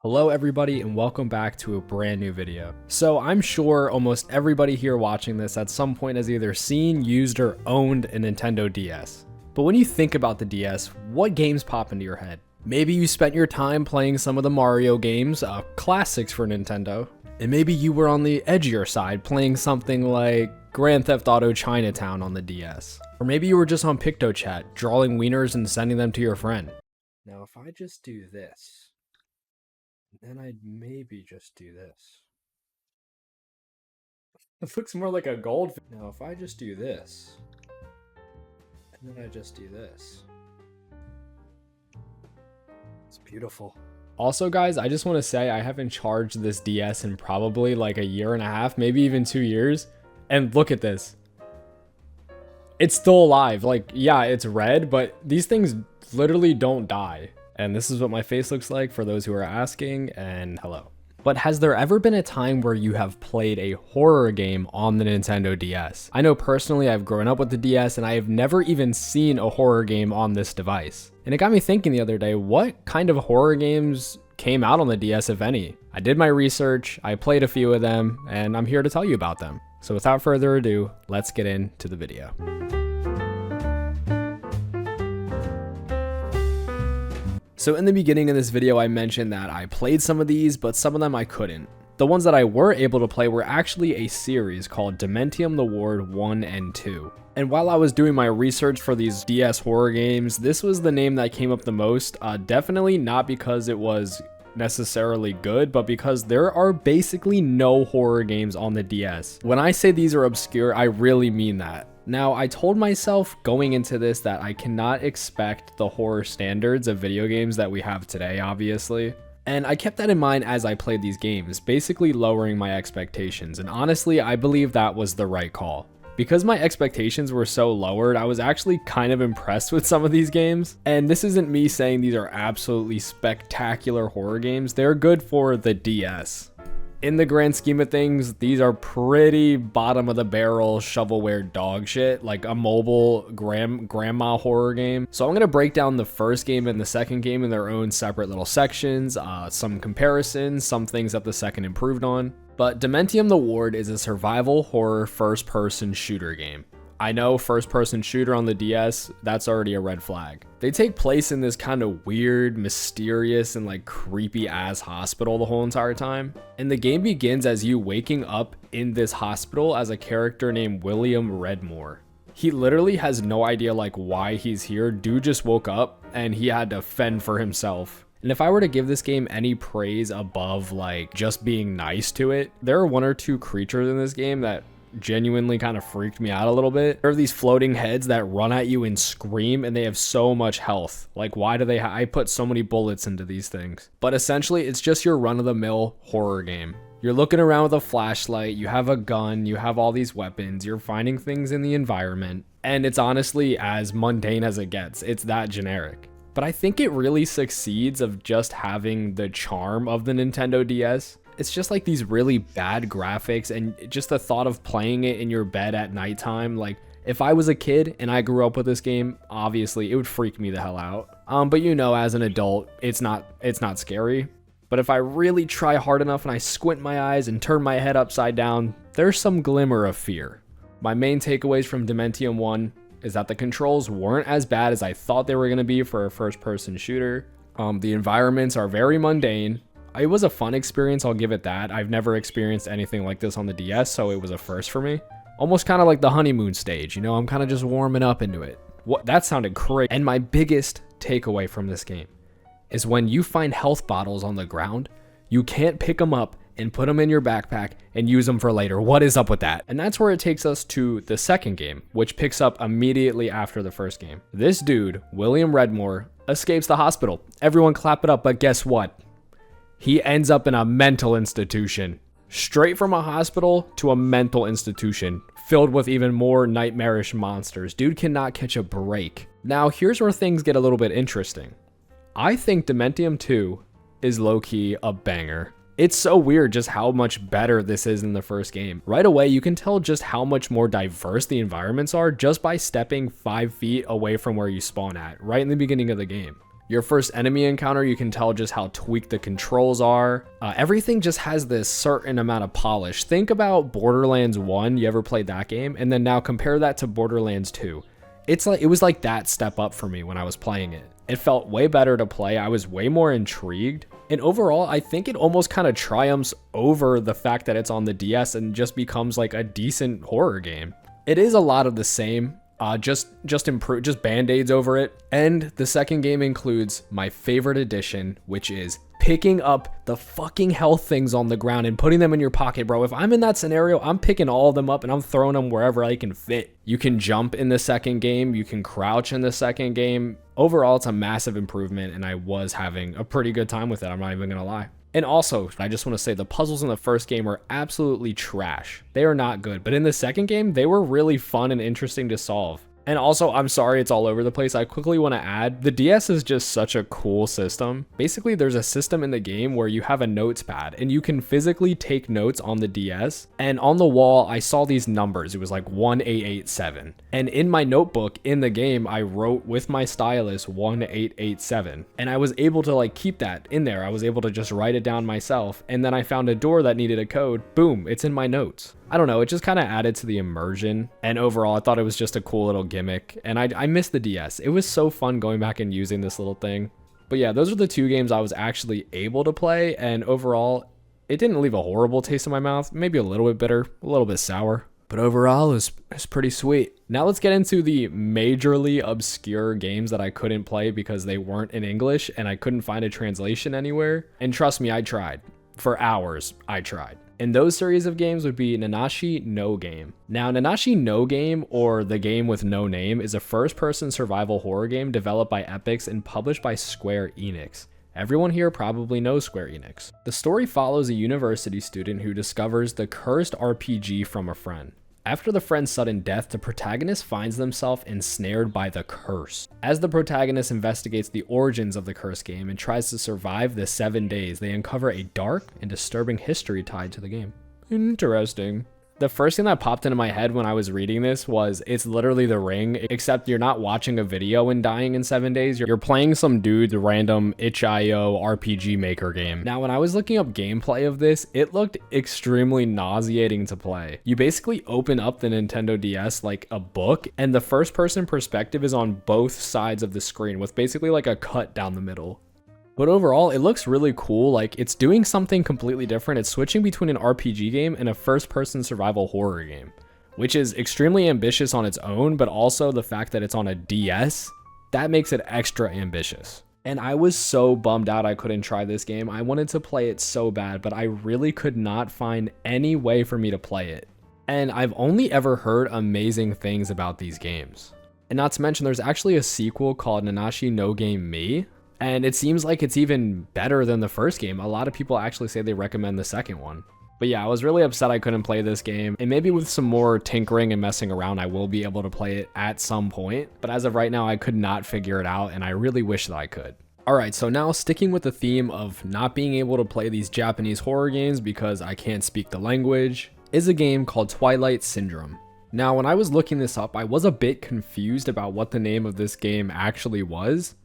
Hello everybody and welcome back to a brand new video. So I'm sure almost everybody here watching this at some point has either seen, used, or owned a Nintendo DS. But when you think about the DS, what games pop into your head? Maybe you spent your time playing some of the Mario games, classics for Nintendo. And maybe you were on the edgier side playing something like Grand Theft Auto Chinatown on the DS. Or maybe you were just on PictoChat, drawing wieners and sending them to your friend. Now if I just do this, then I'd maybe just do this. It looks more like a goldfish. Now, if I just do this, and then I just do this, it's beautiful. Also, guys, I just want to say I haven't charged this DS in probably like a year and a half, maybe even 2 years. And look at this. It's still alive. Like, yeah, it's red, but these things literally don't die. And this is what my face looks like for those who are asking, and hello. But has there ever been a time where you have played a horror game on the Nintendo DS? I know personally I've grown up with the DS and I have never even seen a horror game on this device. And it got me thinking the other day, what kind of horror games came out on the DS, if any? I did my research, I played a few of them, and I'm here to tell you about them. So without further ado, let's get into the video. So in the beginning of this video, I mentioned that I played some of these, but some of them I couldn't. The ones that I were able to play were actually a series called Dementium the Ward 1 and 2. And while I was doing my research for these DS horror games, this was the name that came up the most. Definitely not because it was necessarily good, but because there are basically no horror games on the DS. When I say these are obscure, I really mean that. Now, I told myself going into this that I cannot expect the horror standards of video games that we have today, obviously. And I kept that in mind as I played these games, basically lowering my expectations. And honestly, I believe that was the right call. Because my expectations were so lowered, I was actually kind of impressed with some of these games. And this isn't me saying these are absolutely spectacular horror games. They're good for the DS. In the grand scheme of things, these are pretty bottom of the barrel shovelware dog shit, like a mobile grandma horror game. So I'm going to break down the first game and the second game in their own separate little sections, some comparisons, some things that the second improved on. But Dementium the Ward is a survival horror first-person shooter game. I know first-person shooter on the DS, that's already a red flag. They take place in this kind of weird, mysterious, and like creepy ass hospital the whole entire time. And the game begins as you waking up in this hospital as a character named William Redmore. He literally has no idea like why he's here. Dude just woke up and he had to fend for himself. And if I were to give this game any praise above like just being nice to it, there are one or two creatures in this game that genuinely kind of freaked me out a little bit. There are these floating heads that run at you and scream, and they have so much health. Like, why do they I put so many bullets into these things? But essentially, it's just your run-of-the-mill horror game. You're looking around with a flashlight, you have a gun, you have all these weapons, you're finding things in the environment, and it's honestly as mundane as it gets. It's that generic. But I think it really succeeds of just having the charm of the Nintendo DS. It's just like these really bad graphics and just the thought of playing it in your bed at nighttime. Like if I was a kid and I grew up with this game, obviously it would freak me the hell out. But you know, as an adult, it's not scary. But if I really try hard enough and I squint my eyes and turn my head upside down, there's some glimmer of fear. My main takeaways from Dementium 1 is that the controls weren't as bad as I thought they were going to be for a first-person shooter. The environments are very mundane. It was a fun experience, I'll give it that. I've never experienced anything like this on the DS, so it was a first for me. Almost kind of like the honeymoon stage, you know, I'm kind of just warming up into it. That sounded crazy. And my biggest takeaway from this game is when you find health bottles on the ground, you can't pick them up and put them in your backpack and use them for later. What is up with that? And that's where it takes us to the second game, which picks up immediately after the first game. This dude, William Redmore, escapes the hospital. Everyone clap it up, but guess what? He ends up in a mental institution. Straight from a hospital to a mental institution, filled with even more nightmarish monsters. Dude cannot catch a break. Now, here's where things get a little bit interesting. I think Dementium 2 is low-key a banger. It's so weird just how much better this is than the first game. Right away, you can tell just how much more diverse the environments are just by stepping 5 feet away from where you spawn at, right in the beginning of the game. Your first enemy encounter, you can tell just how tweaked the controls are. Everything just has this certain amount of polish. Think about Borderlands 1, you ever played that game? And then now compare that to Borderlands 2. It was like that step up for me when I was playing it. It felt way better to play. I was way more intrigued. And overall, I think it almost kind of triumphs over the fact that it's on the DS and just becomes like a decent horror game. It is a lot of the same, just band-aids over it. And the second game includes my favorite addition, which is picking up the fucking health things on the ground and putting them in your pocket, bro. If I'm in that scenario, I'm picking all of them up and I'm throwing them wherever I can fit. You can jump in the second game. You can crouch in the second game. Overall, it's a massive improvement, and I was having a pretty good time with it. I'm not even gonna lie. And also, I just want to say the puzzles in the first game were absolutely trash. They are not good, but in the second game, they were really fun and interesting to solve. And also, I'm sorry it's all over the place. I quickly want to add, the DS is just such a cool system. Basically, there's a system in the game where you have a notes pad and you can physically take notes on the DS. And on the wall, I saw these numbers. It was like 1887. And in my notebook in the game, I wrote with my stylus 1887. And I was able to like keep that in there. I was able to just write it down myself. And then I found a door that needed a code. Boom, it's in my notes. I don't know, it just kind of added to the immersion, and overall I thought it was just a cool little gimmick, and I miss the DS. It was so fun going back and using this little thing. But yeah, those are the two games I was actually able to play, and overall it didn't leave a horrible taste in my mouth. Maybe a little bit bitter, a little bit sour, but overall it's pretty sweet. Now let's get into the majorly obscure games that I couldn't play because they weren't in English and I couldn't find a translation anywhere. And trust me, I tried. For hours, I tried. And those series of games would be Nashi No Game. Now, Nashi No Game, or The Game with No Name, is a first-person survival horror game developed by Epix and published by Square Enix. Everyone here probably knows Square Enix. The story follows a university student who discovers the cursed RPG from a friend. After the friend's sudden death, the protagonist finds themselves ensnared by the curse. As the protagonist investigates the origins of the curse game and tries to survive the 7 days, they uncover a dark and disturbing history tied to the game. Interesting. The first thing that popped into my head when I was reading this was it's literally The Ring, except you're not watching a video and dying in 7 days. You're playing some dude's random itch.io RPG maker game. Now, when I was looking up gameplay of this, it looked extremely nauseating to play. You basically open up the Nintendo DS like a book, and the first person perspective is on both sides of the screen with basically like a cut down the middle. But overall, it looks really cool. Like, it's doing something completely different. It's switching between an RPG game and a first-person survival horror game, which is extremely ambitious on its own, but also the fact that it's on a DS, that makes it extra ambitious. And I was so bummed out I couldn't try this game. I wanted to play it so bad, but I really could not find any way for me to play it. And I've only ever heard amazing things about these games. And not to mention, there's actually a sequel called Nashi No Game Me, and it seems like it's even better than the first game. A lot of people actually say they recommend the second one. But yeah, I was really upset I couldn't play this game. And maybe with some more tinkering and messing around, I will be able to play it at some point. But as of right now, I could not figure it out, and I really wish that I could. Alright, so now sticking with the theme of not being able to play these Japanese horror games because I can't speak the language, is a game called Twilight Syndrome. Now, when I was looking this up, I was a bit confused about what the name of this game actually was.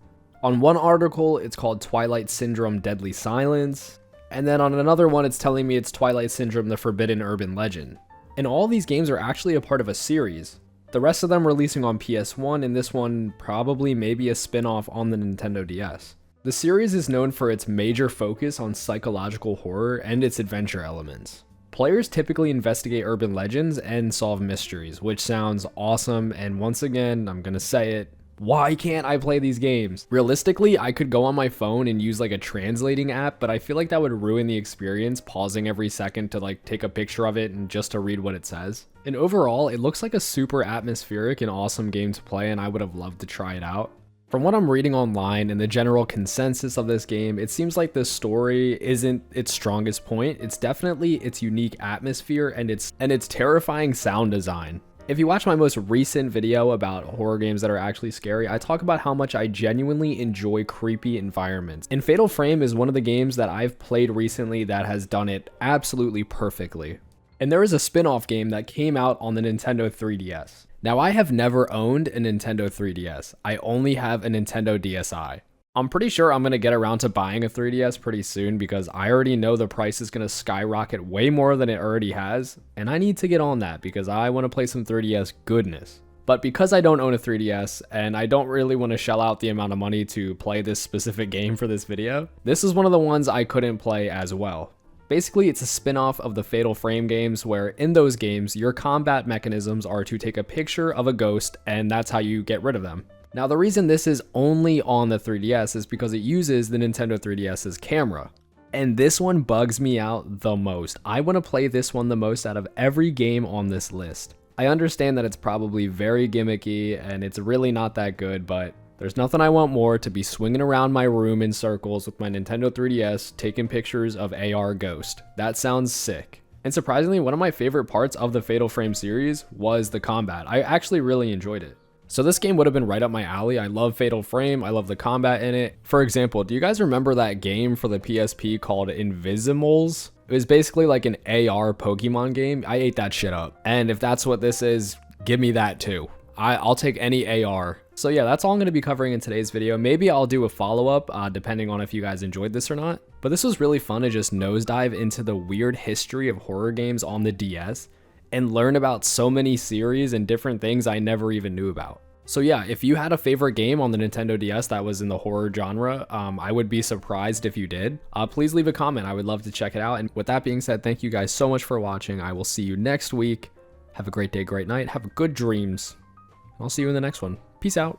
On one article, it's called Twilight Syndrome Deadly Silence, and then on another one, it's telling me it's Twilight Syndrome The Forbidden Urban Legend. And all these games are actually a part of a series. The rest of them releasing on PS1, and this one probably maybe a spin-off on the Nintendo DS. The series is known for its major focus on psychological horror and its adventure elements. Players typically investigate urban legends and solve mysteries, which sounds awesome, and once again, I'm gonna say it, why can't I play these games? Realistically, I could go on my phone and use like a translating app, but I feel like that would ruin the experience, pausing every second to like take a picture of it and just to read what it says. And overall, it looks like a super atmospheric and awesome game to play, and I would have loved to try it out. From what I'm reading online and the general consensus of this game, it seems like the story isn't its strongest point. It's definitely its unique atmosphere and its terrifying sound design. If you watch my most recent video about horror games that are actually scary, I talk about how much I genuinely enjoy creepy environments. And Fatal Frame is one of the games that I've played recently that has done it absolutely perfectly. And there is a spin-off game that came out on the Nintendo 3DS. Now, I have never owned a Nintendo 3DS. I only have a Nintendo DSi. I'm pretty sure I'm going to get around to buying a 3DS pretty soon because I already know the price is going to skyrocket way more than it already has, and I need to get on that because I want to play some 3DS goodness. But because I don't own a 3DS and I don't really want to shell out the amount of money to play this specific game for this video, this is one of the ones I couldn't play as well. Basically, it's a spin-off of the Fatal Frame games where in those games, your combat mechanisms are to take a picture of a ghost and that's how you get rid of them. Now, the reason this is only on the 3DS is because it uses the Nintendo 3DS's camera. And this one bugs me out the most. I want to play this one the most out of every game on this list. I understand that it's probably very gimmicky and it's really not that good, but there's nothing I want more to be swinging around my room in circles with my Nintendo 3DS taking pictures of AR Ghost. That sounds sick. And surprisingly, one of my favorite parts of the Fatal Frame series was the combat. I actually really enjoyed it. So this game would have been right up my alley. I love Fatal Frame. I love the combat in it. For example, do you guys remember that game for the PSP called Invisimals? It was basically like an AR Pokemon game. I ate that shit up. And if that's what this is, give me that too. I'll take any AR. So yeah, that's all I'm going to be covering in today's video. Maybe I'll do a follow-up depending on if you guys enjoyed this or not. But this was really fun to just nosedive into the weird history of horror games on the DS and learn about so many series and different things I never even knew about. So yeah, if you had a favorite game on the Nintendo DS that was in the horror genre, I would be surprised if you did. Please leave a comment. I would love to check it out. And with that being said, thank you guys so much for watching. I will see you next week. Have a great day, great night. Have good dreams. I'll see you in the next one. Peace out.